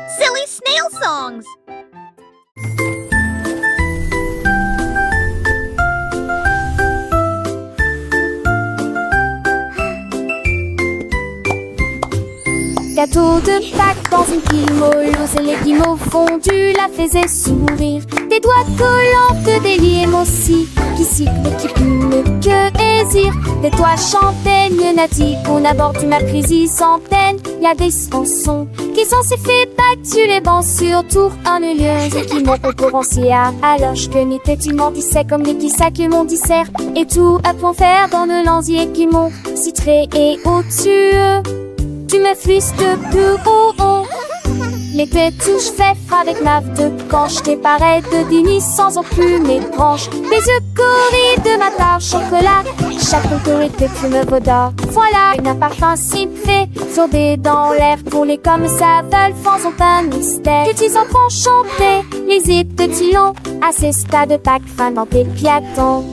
Silly snail songs! Gâteau de Pâques dans une pile molleuse, et les guimauves fondus la faisaient sourire. Des doigts collants de déliés aussi, qui sifflent et qui plument que hésire. Des toits champagnes natives qu'on aborde du Marcrésie sans peine. Y a des chansons qui sont si fait Pâques sur les bancs sur tour ennuyeuses, et qui m'ont concurrencé alors que n'était tu m'en disais comme les petits sacs mon dissert. Et tout à point faire dans le lanzier qui m'ont citré et au-dessus. Tu me frisques plus haut. L'été touche fait avec ma de quand je t'ai pareil de dîner sans aucune mes branches. Les yeux corris de ma tarte chocolat, chaque autorité fume vaudor. Voilà un parfum si fait, sourdé dans l'air pour les comme ça veulent, faisons un mystère. Les petits enfants chantaient les hits de Tillon, à ces stades de Pâques fin dans tes piatons.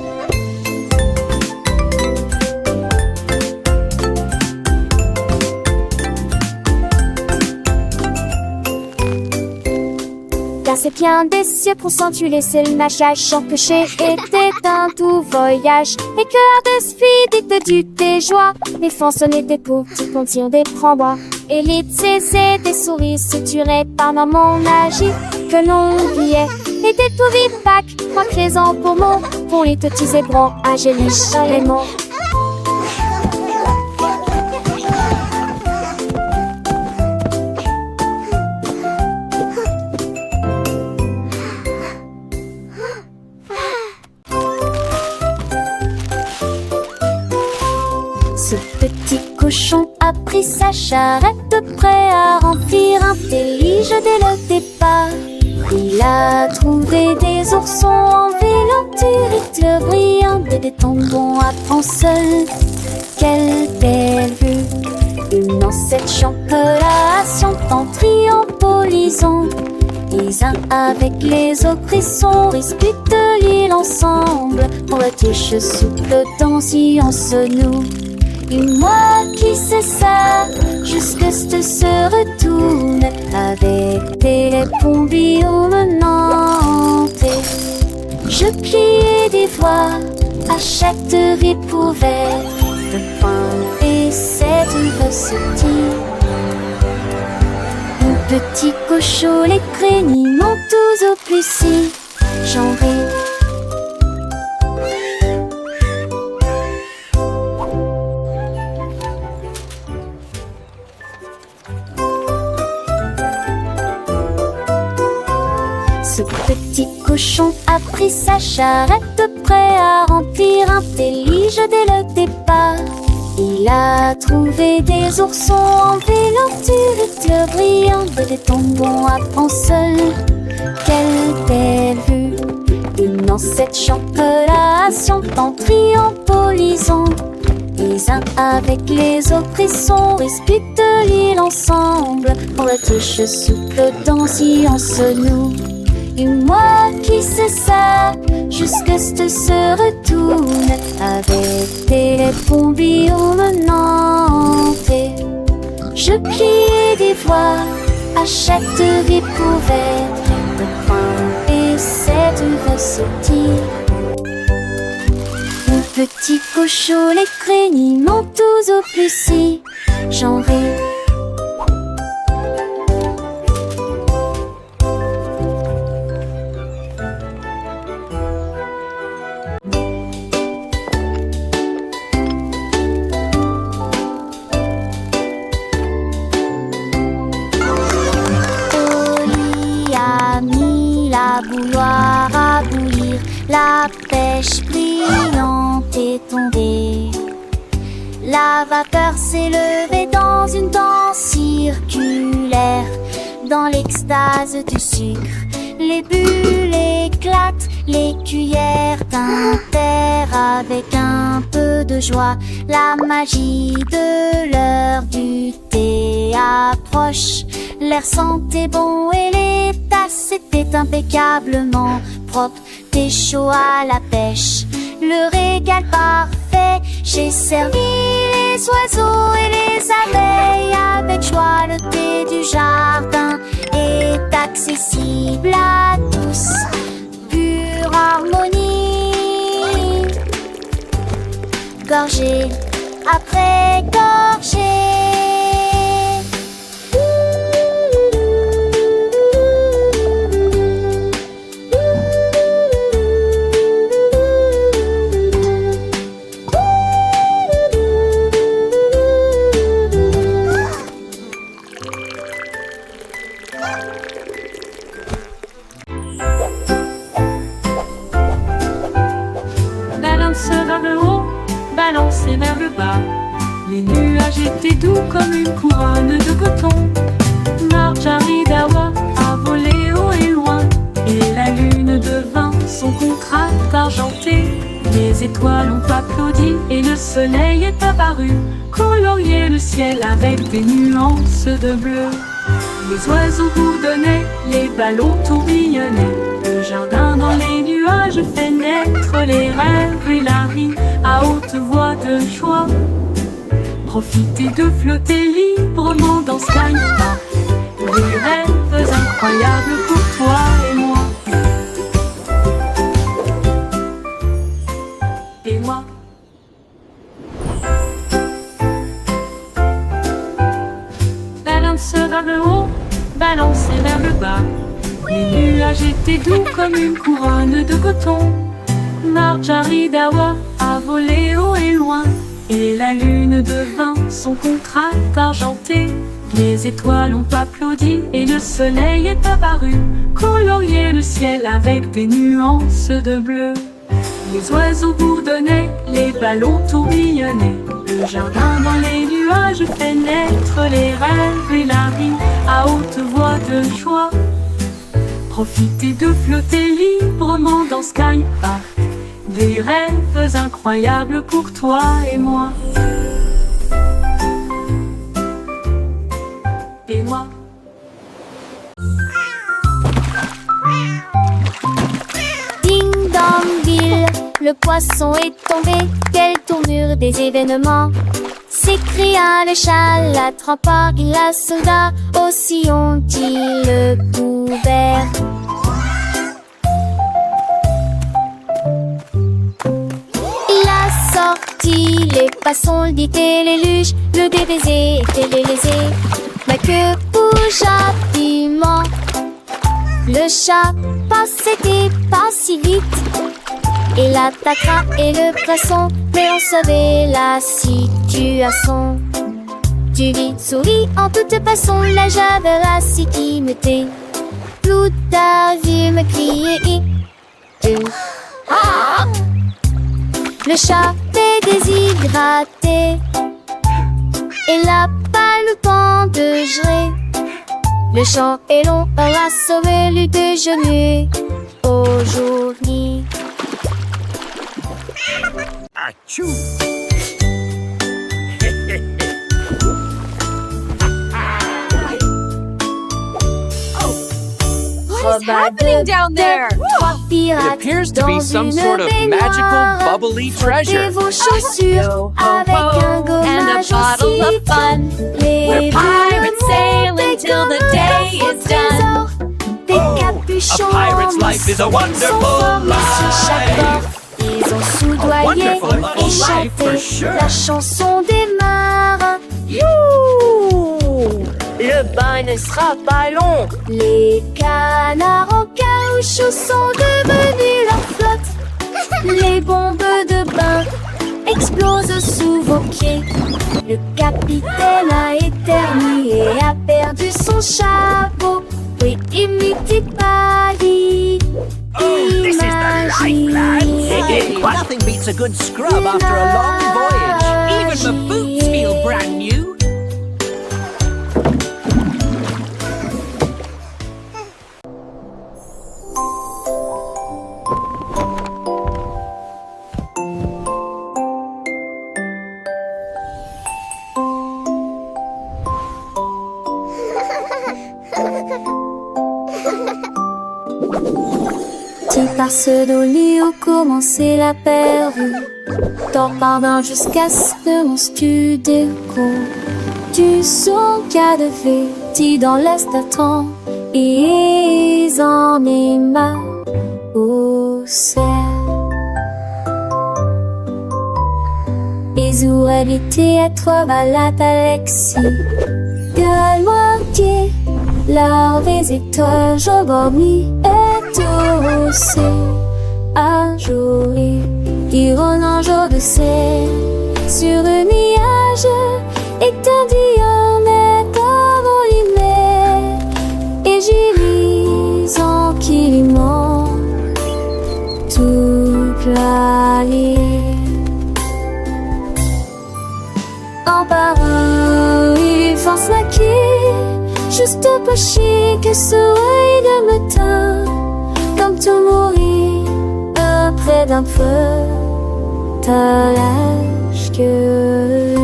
C'est bien des cieux pour s'entuler, c'est le machage sans que j'ai été un tout voyage. Et cœur de spidite du tes joies, les façonnés des pour petits contiennent des frambois. Et les tsés des souris se tueraient par mon magie que l'on oubliait. Et des tout vite Pâques, moi présent pour les petits zébrons, Angélique Raymond. Ce petit cochon a pris sa charrette, prêt à remplir un délige dès le départ. Il a trouvé des oursons en vélo, brillants, des tombons à prendre seul. Quelle belle vue! Une ancêtre chocolation en triompholisant. Les uns avec les autres, ils sont disputent l'île ensemble. Pour la tige souple dans se noue. Et moi qui sais ça, jusque se retourne avec des pombillons menantes. Je pliais des voix à chaque ripouvette de pain et cette recetille. Mon petit cochon, les crénis m'ont tous au plus si j'en ris. Ce petit cochon a pris sa charrette, prêt à remplir un délige dès le départ. Il a trouvé des oursons en vélo, brillants, des tombons à prendre seul. Quelle belle vue! Une ancêtre chocolation en triompholisant. Les uns avec les autres, ils sont disputent l'île ensemble. Pour la tige souple dans se noue. Et moi qui sais ça, jusque se retourne avec des pombillons menantes. Je pliais des voix à chaque ripouvette de pain et cette recetille. Mon petit cochon, les crénis m'ont tous au plus si j'en ris. La bouilloire à bouillir, la pêche brillante est tombée. La vapeur s'est levée dans une danse circulaire. Dans l'extase du sucre, les bulles éclatent, les cuillères tintèrent avec un peu de joie. La magie de l'heure du thé approche. L'air sentait bon et les tasses étaient impeccablement propres. Thé chaud à la pêche, le régal parfait. J'ai servi les oiseaux et les abeilles avec joie le thé du jardin. Et accessible à tous. Pure harmonie, gorgée après gorgée. Balance vers le haut, balancez vers le bas. Les nuages étaient doux comme une couronne de coton. Marjaridawa a volé haut et loin, et la lune devint son contraste argenté. Les étoiles ont applaudi et le soleil est apparu, colorier le ciel avec des nuances de bleu. Les oiseaux bourdonnaient, les ballons tourbillonnaient. Le jardin dans les nuages fait naître les rêves et la vie à haute voix de joie. Profitez de flotter librement dans Sky Park. Des rêves incroyables pour toi et moi. Et moi. Balance vers le haut, balancez vers le bas. Les nuages étaient doux comme une couronne de coton. Marjaridawa a volé haut et loin, et la lune devint son contraste argenté. Les étoiles ont applaudi et le soleil est apparu, colorier le ciel avec des nuances de bleu. Les oiseaux bourdonnaient, les ballons tourbillonnaient. Le jardin dans les nuages fait naître les rêves et la vie à haute voix de joie. Profitez de flotter librement dans Sky Park. Des rêves incroyables pour toi et moi. Et moi. Ding dong bill, le poisson est tombé. Quelle tournure des événements! S'écria le chat, l'attrapant, il la sauda. Aussi ont-ils le couvert. Il a sorti les passons, le dit et les luges. Le DBZ était lésé, ma queue bougea vivement. Le chat passait pas si vite. Il attaquera et le poisson, mais on savait la situation. Tu vis, souris en toute façon, la javerasse qui me tait. Tout a vu me crier. Ah! Le chat est déshydraté. Il n'a pas le temps de gérer. Le champ est long, on a sauvé le déjeuner aujourd'hui. Achou! What is happening down there? It appears to be some sort of magical, bubbly treasure. Vos chaussures avec un gommage and a bottle of fun. We're pirates sail until the day is done. Des capuchons A pirate's life is a wonderful life. Ils ont soudoyé wonderful et life chanté for sure. la chanson des marins. Le bain ne sera pas long. Les canards en caoutchouc sont devenus leur flotte. Les bombes de bain explosent sous vos pieds. Le capitaine a éternué et a perdu son chapeau. Oui, imite Paris. This is the life, lads. Nothing beats a good scrub after a long voyage. Even the boots feel brand new. Tu passes dans lit où commencer la perdue. T'en pardon jusqu'à ce que mon studio. Tu son cas de fête dans l'est attend. Ils en aiment au ciel. Ils auraient été être malade Alexis. De la moitié, leur visiteur Jobobni est aussi un jour. Ils un jour de ciel sur un nuage étendu en envolé. Et j'y lis en kiliment toute la nuit. En parole, il pense maquiller, juste pas chier que soleil de matin, comme tout mourir après d'un feu, t'as l'âge que.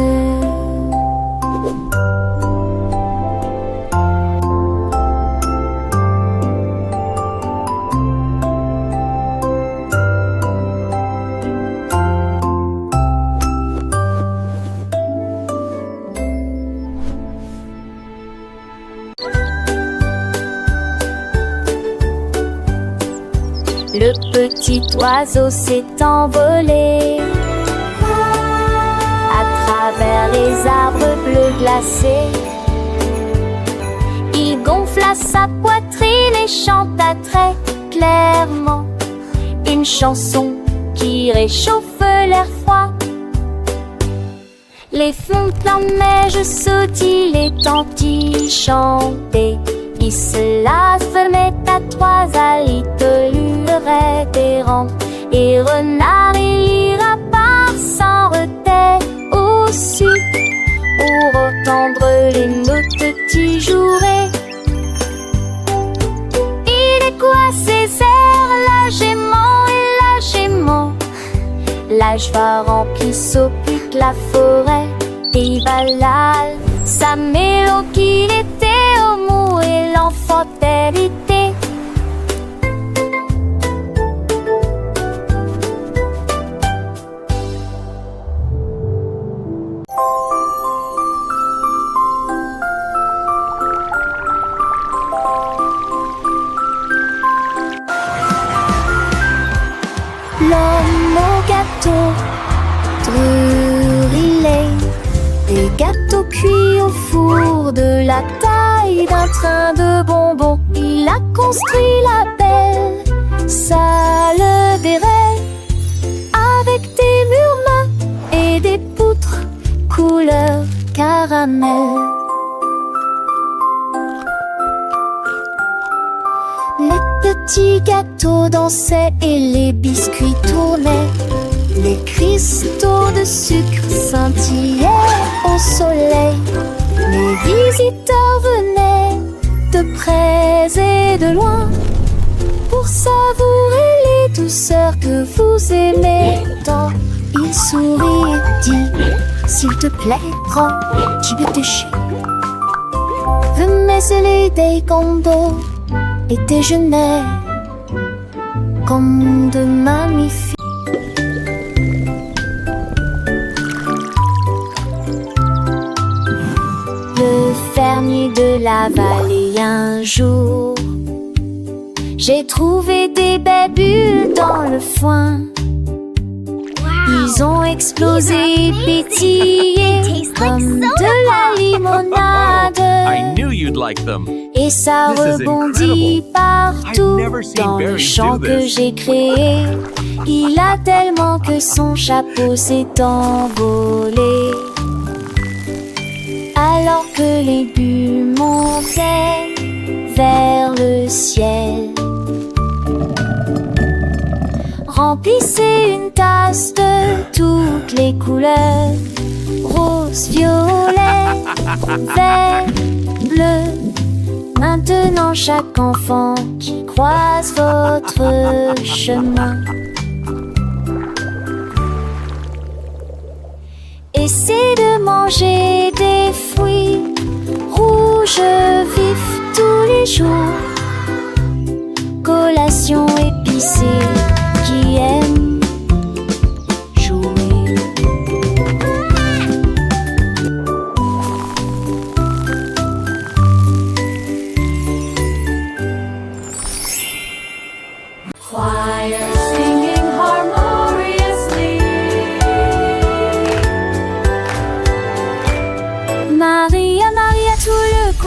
Le petit oiseau s'est envolé à travers les arbres bleus glacés. Il gonfla sa poitrine et chanta très clairement une chanson qui réchauffe l'air froid. Les fontaines de neige sautillent, les tantilles chantaient. Il se la fermait à trois alites, révérend. Et renard et lapin s'en retait aussi pour entendre les notes qui joueraient. Il est quoi ces airs, la gément, l'âge va remplir s'occupe la forêt. Et balal, sa mélodie qu'il était au mou et l'enfant hérité. L'homme au gâteau, brûlé, des gâteaux cuits au four de la taille d'un train de bonbons. Il a construit la belle salle des rêves avec des murs mat et des poutres couleur caramel. Les petits gâteaux dansaient et les biscuits tournaient. Les cristaux de sucre scintillaient au soleil. Les visiteurs venaient de près et de loin pour savourer les douceurs que vous aimez tant. Il sourit et dit: s'il te plaît, prends, tu veux déchirer. Venez sceller des condos et déjeuner comme de magnifiques. Le fermier de la vallée un jour, j'ai trouvé des belles bulles dans le foin. Ils ont explosé et pétillé comme de la limonade. I knew you'd like them. Et ça This is rebondit incredible. partout I've never seen dans le berries champ do que this. j'ai créé. Il a tellement que son chapeau s'est envolé. Alors que les bulles montaient vers le ciel, remplissez une tasse de toutes les couleurs: rose, violet, vert, bleu. Maintenant chaque enfant qui croise votre chemin, essaie de manger des fruits rouges vifs tous les jours. Collation épicée qui aime jouer.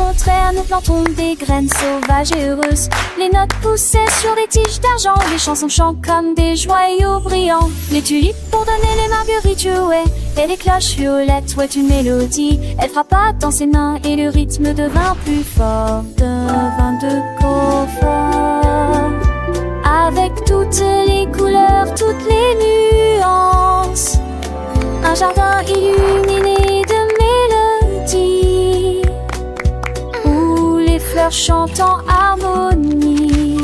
contraire, nous plantons des graines sauvages et heureuses. Les notes poussaient sur des tiges d'argent, les chansons chantent comme des joyaux brillants. Les tulipes pour donner les marguerites jouaient, et les cloches violettes jouaient une mélodie. Elle frappa dans ses mains et le rythme devint plus fort, devint de confort. Avec toutes les couleurs, toutes les nuances, un jardin illuminé de mélodies, où les fleurs chantent en harmonie.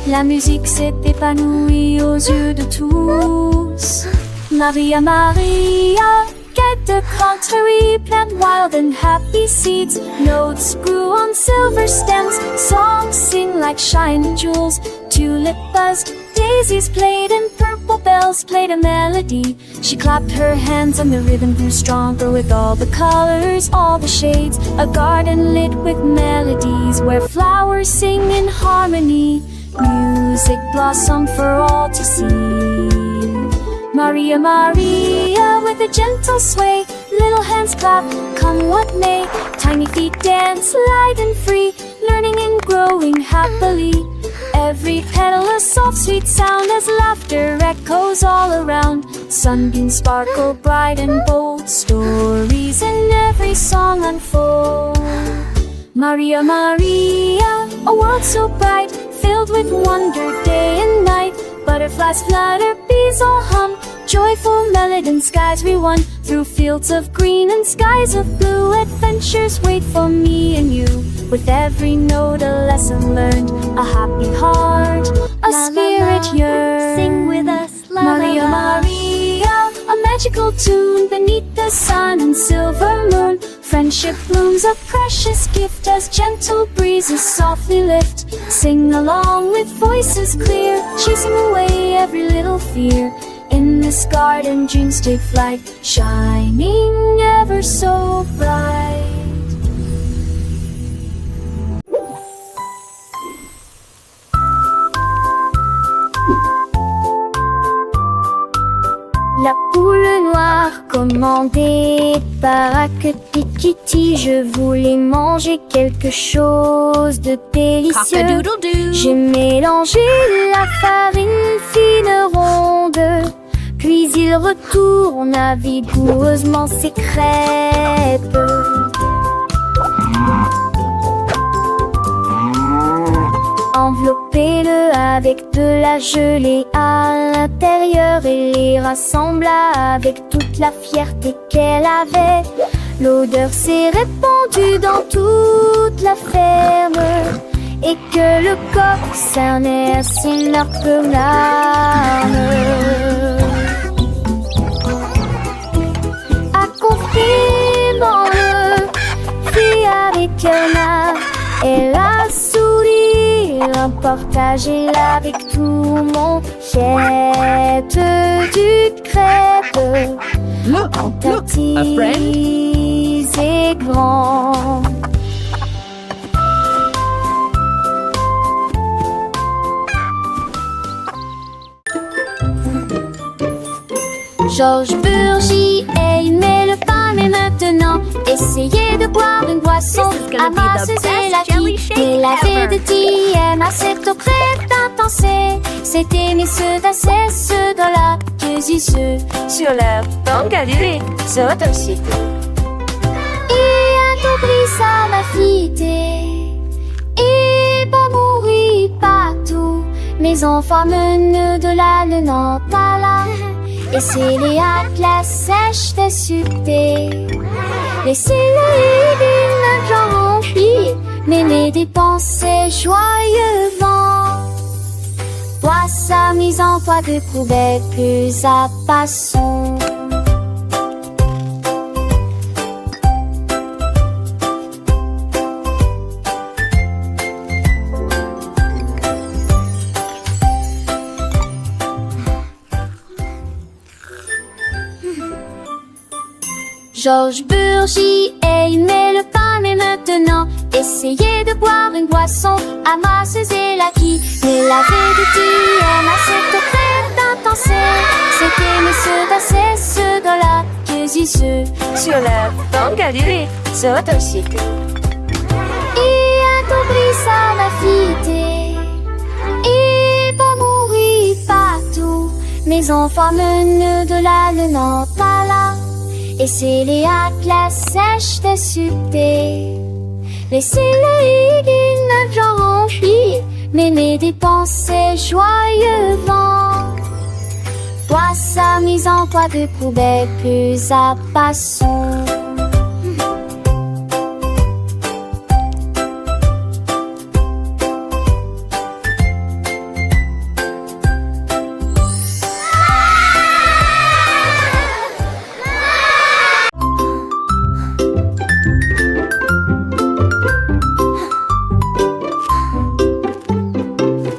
La musique s'est épanouie aux yeux de tous. Maria, Maria, get the contrary, plant wild and happy seeds. Notes grew on silver stems, songs sing like shining jewels. Tulip buzzed, daisies played, and purple bells played a melody. She clapped her hands and the rhythm grew stronger with all the colors, all the shades. A garden lit with melodies where flowers sing in harmony. Music blossomed for all to see. Maria, Maria, with a gentle sway, little hands clap, come what may. Tiny feet dance light and free, learning and growing happily. Every petal a soft sweet sound as laughter echoes all around. Sunbeams sparkle bright and bold, stories in every song unfold. Maria, Maria, a world so bright, filled with wonder day and night. Butterflies flutter, bees all hum, joyful melody and skies we won. Through fields of green and skies of blue, adventures wait for me and you. With every note a lesson learned, a happy heart, a spirit yearns. Sing with us, la Maria, la la. Maria, a magical tune beneath the sun and silver moon. Friendship blooms, a precious gift as gentle breezes softly lift. Sing along with voices clear, chasing away every little fear. In this garden dreams take flight, shining ever so bright. La poule noire commandée par Kitty, je voulais manger quelque chose de délicieux. Cock-a-doodle-doo. J'ai mélangé la farine fine ronde, puis il retourne vigoureusement ses crêpes. Enveloppez-le avec de la gelée à l'intérieur et les rassembla avec toute la fierté qu'elle avait. L'odeur s'est répandue dans toute la ferme et que le coq cernait à son arc larmes. Accompagnement fit avec un art et la sourire, partagez-la avec tout mon jette du crêpe. Look, En look, a friend. petits et grands. Georges Burgy, mais le pain, mais maintenant essayez de boire une boisson This is gonna be the amasseuse best et la jelly qui shake et la ever. de TM à cette eau prête intense. C'était mes ceux d'assez ceux dans la ceux Sur la banque à l'île, c'est un site. et un compris ça m'a fité et pas mourir partout. Mes enfants menent de la Nantes et c'est les la sèche de sucté. Laissez-les d'une j'en remplis, mais les dépenser joyeusement. Toi sa mise en toi de poubelle plus à passons. Georges Burgy, mais le pain, mais maintenant essayez de boire une boisson amasseuse et la qui mais la de TM à cette eau prête intense. C'était mes ceux d'assez ceux dans la ceux Sur la banque à l'île, c'est un site. Mes enfants menent de la le nantala. Et c'est les classe sèche de succès. Laissez-le ne genre envie, mais mes dépenses joyeux vent. Toi sa mise en toi de poubelle plus à passant.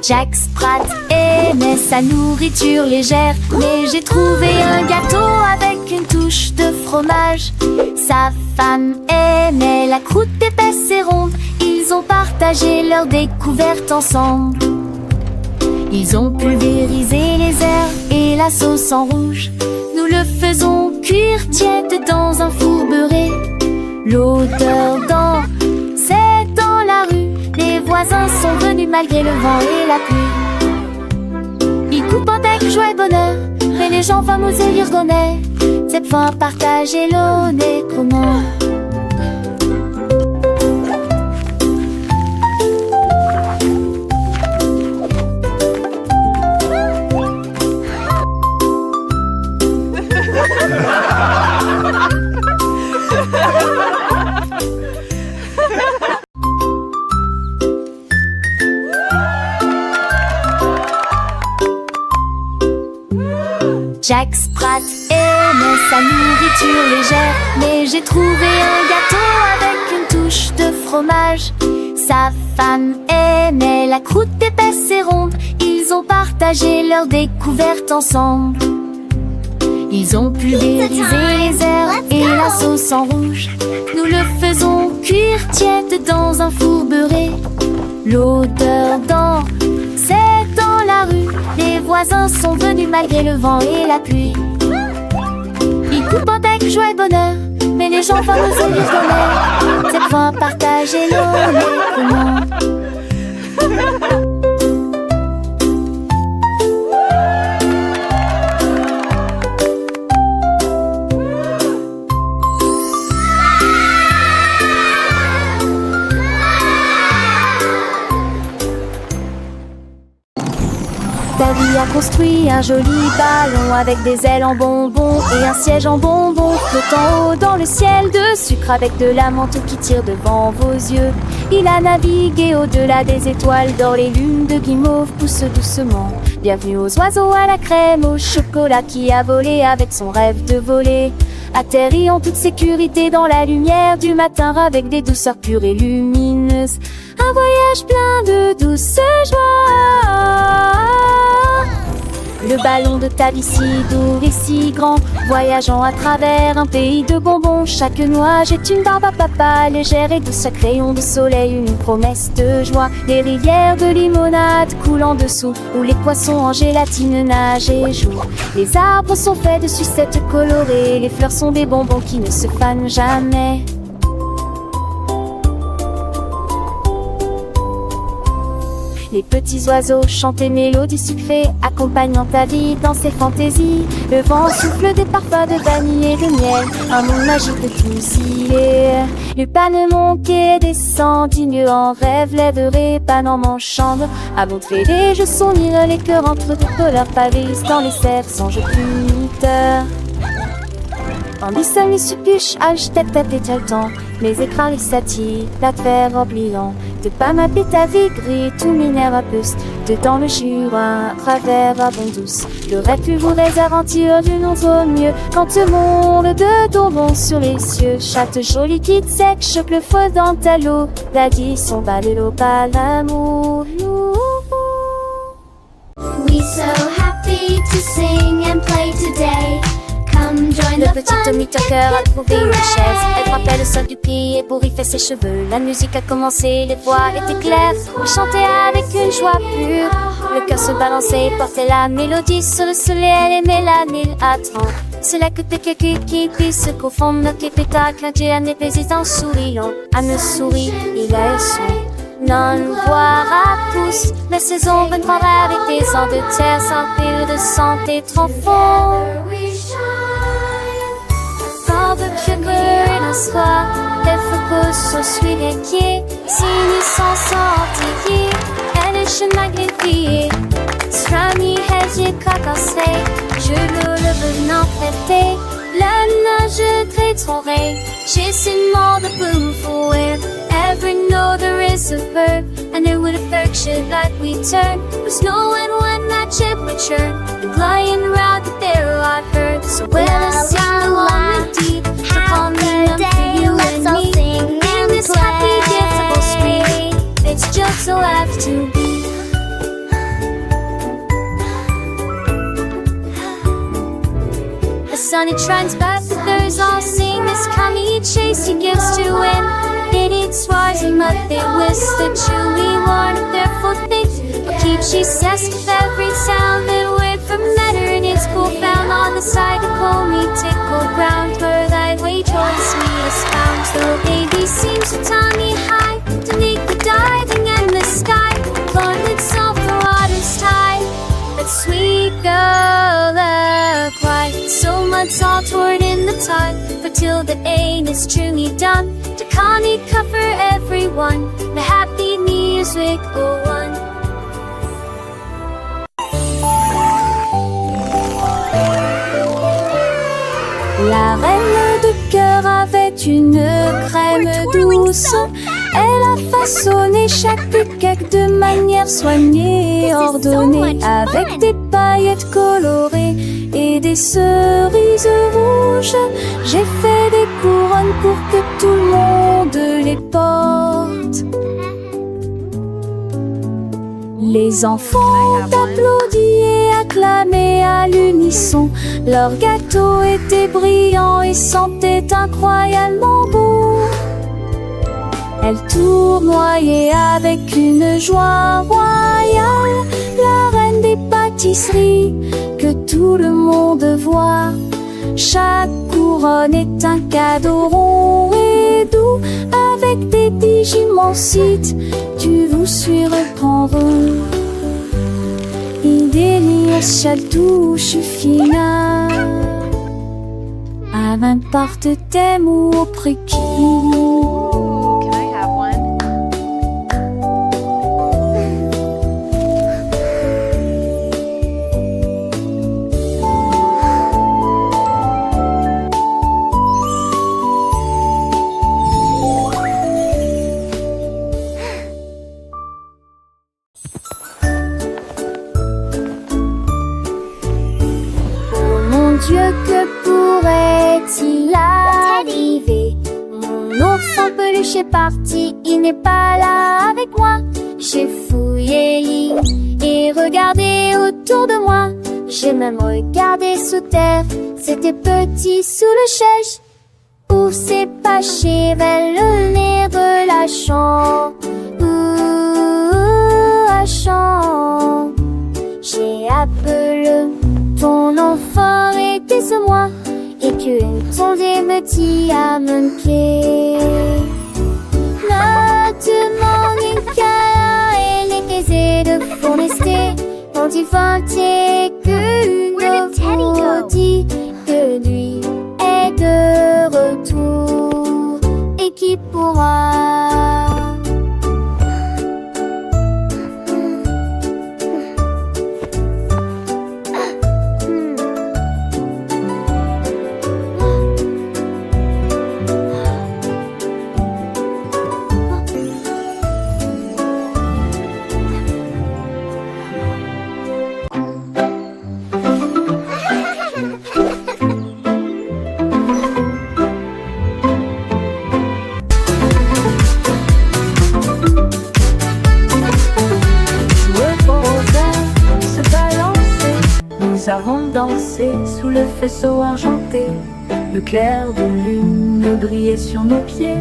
Jack Sprat aimait sa nourriture légère, mais j'ai trouvé un gâteau avec une touche de fromage. Sa femme aimait la croûte épaisse et ronde. Ils ont partagé leur découverte ensemble. Ils ont pulvérisé les herbes et la sauce en rouge. Nous le faisons cuire tiède dans un four beurré. L'odeur c'est dans la rue. Les voisins sont venus malgré le vent et la pluie. Ils coupent avec joie et bonheur, mais les gens fameux et virgonais. Cette fois partager l'eau n'est comment. Jack Sprat aimait sa nourriture légère, mais j'ai trouvé un gâteau avec une touche de fromage. Sa femme aimait la croûte épaisse et ronde. Ils ont partagé leur découverte ensemble. Ils ont pulvérisé les herbes et la sauce en rouge. Nous le faisons cuire tiède dans un four beurré. L'odeur c'est dans la rue. Les voisins sont venus malgré le vent et la pluie. Ils coupent avec joie et bonheur, mais les gens fameux et virgonais. Cette fois partager l'eau n'est comment. Davy a construit un joli ballon avec des ailes en bonbons et un siège en bonbons flottant haut dans le ciel de sucre avec de la menthe qui tire devant vos yeux. Il a navigué au-delà des étoiles d'or, les lunes de guimauve poussent doucement. Bienvenue aux oiseaux à la crème, au chocolat qui a volé avec son rêve de voler. Atterri en toute sécurité dans la lumière du matin avec des douceurs pures et lumineuses. Un voyage plein de douce joie. Le ballon de Davy si doux et si grand, voyageant à travers un pays de bonbons. Chaque nuage est une barbe à papa, légère et douce, un crayon de soleil, une promesse de joie. Les rivières de limonade coulent en dessous, où les poissons en gélatine nagent et jouent. Les arbres sont faits de sucettes colorées, les fleurs sont des bonbons qui ne se fanent jamais. Les petits oiseaux chantent des mélodies sucrées, accompagnant ta vie dans ses fantaisies. Le vent souffle des parfums de vanille et de miel, un monde magique de tous y est. Le panemon qui descend, digne en rêve, lèverait panne en manchant. À montrer les jeux s'unir, les cœurs entre de couleurs pavissent dans les cerfs sans jeu puniteur. Tandis seul les suppuches, tête à tête le temps, les écrans les satis, la terre oubliant. De pas ma ta vie gris, tout minère à puce, dedans le jura, travers à bon douce. Le rêve plus vous aventure d'une autre mieux, quand le monde de tombons sur les cieux. Chatte jolie quitte sec, choque le feu dans ta l'eau, l'addition bat de l'eau, pas l'amour. We so happy to sing and play today. Le petit Tommy Tucker a trouvé une chaise. Elle frappait le sol du pied et bourriffait ses cheveux. La musique a commencé, les voix étaient claires. On chantait avec une joie pure. Le cœur se balançait et portait la mélodie sur le soleil. Elle aimait la mille attend. Cela que t'es quelqu'un qui puisse se confondre. Notre pétacle, un dieu, un épésiste en souriant. À me sourire, il a son donne voir à tous. La saison 23 avec des ans de terre sans pile de santé trop fort. Sans de sugar in a soir, des focus sur celui qui est. Si nous s'en sortis, elle est chez magnifiée. Strami hedge kakasé, je le venant traité. La nage très tourée, j'ai seulement de boom for it. Ever know there is a verb, and there would affection that we turn. Was knowing when that ship would churn, and flying round the there I've heard. So well, I sing along with deep, to calm me down for you and me. In this happy, difficult street, it's just so have to be. The sun it shines back, the birds all sing. This kami chase he gives to win. It eats swars and mud, they whisk the chewy warn of their full things. Keep she says with every sound that word from letter and it's cool found on the side of me tickle ground where thy way towards me is found. Though baby seems to tie me high to make the diving in the sky. Lord itself the water's tide. But sweet girl, the cry. So much all toward in the tide. But till the aim is truly done, to Connie cover everyone. The happy music go on. La reine de cœur avait une crème douce. Elle a façonné chaque cake de manière soignée et ordonnée, avec des paillettes colorées et des cerises rouges. J'ai fait des couronnes pour que tout le monde les porte. Les enfants applaudissent et acclamaient à l'unisson. Leur gâteau était brillant et sentait incroyablement bon. Elle tournoyait avec une joie royale, la reine des pâtisseries que tout le monde voit. Chaque couronne est un cadeau rond et doux, avec des digimonsites, tu vous surprendront. Idélios chaltouche fina, à n'importe thème ou au préquis. Dieu, que pourrait-il arriver? Mon ours en peluche est parti, il n'est pas là avec moi. J'ai fouillé et regardé autour de moi. J'ai même regardé sous terre, c'était petit sous le chèche. Où s'est caché vers le nez de la chambre. La chambre. J'ai appelé ton enfant était ce moi, et qu'une tondée me dit à mon pied. Ne demande qu'à elle est aisée de forester, quand il vantait qu'une vous dit que lui est de retour, et qui pourra Nous avons dansé sous le faisceau argenté. Le clair de lune brillait sur nos pieds,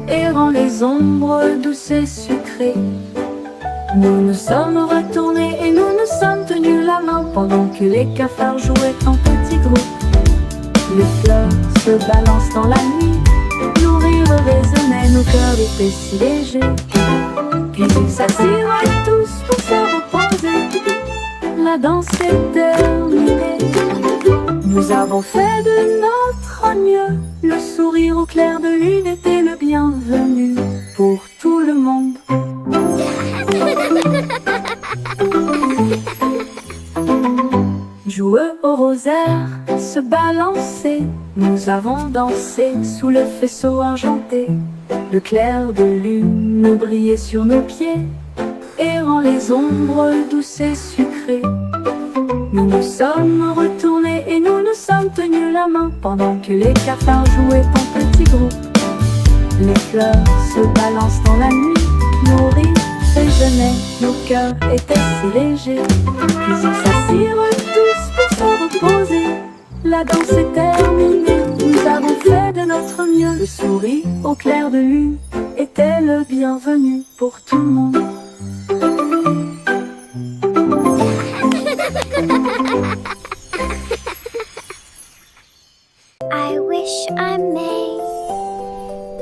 errant les ombres douces et sucrées. Nous nous sommes retournés et nous nous sommes tenus la main pendant que les cafards jouaient en petits groupes. Les fleurs se balancent dans la nuit, nos rires résonnaient, nos cœurs étaient si légers. Puis ils s'assirent tous pour se reposer. La danse est terminée. Nous avons fait de notre mieux. Le sourire au clair de lune était le bienvenu pour tout le monde. Joueux au rosaire, se balancer, nous avons dansé sous le faisceau argenté. Le clair de lune brillait sur nos pieds, errant les ombres douces et sucrées. Nous nous sommes retournés et nous nous sommes tenus la main pendant que les cafards jouaient en petits groupes. Les fleurs se balancent dans la nuit, nos rires résonnaient, nos cœurs étaient si légers. Puis ils s'assirent tous pour se reposer. La danse est terminée, nous avons fait de notre mieux. Le sourire au clair de lune était le bienvenu pour tout le monde. I wish I may,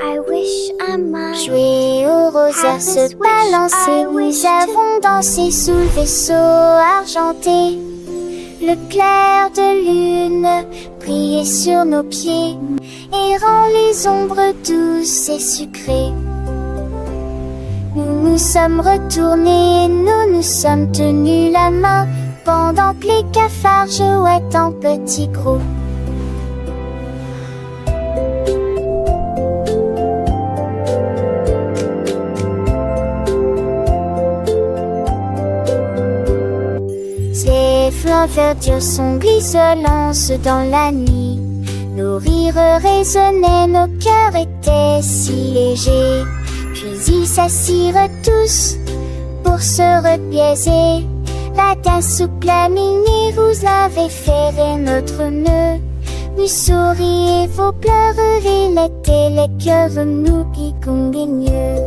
I wish I might. Jouer au rosaire, se balancer, nous avons dansé sous le vaisseau argenté. Le clair de lune brillait sur nos pieds, errant les ombres douces et sucrées. Nous nous sommes retournés et nous nous sommes tenus la main pendant que les cafards jouaient en petits groupes. Les flammes verdures sont glisselances dans la nuit. Nos rires résonnaient, nos cœurs étaient si légers. Puis ils s'assirent tous pour se repiaiser. La danse souple à minuit, vous avez ferré notre nœud. Nous souriez vos pleurs, il était les cœurs, nous qui conguigneux.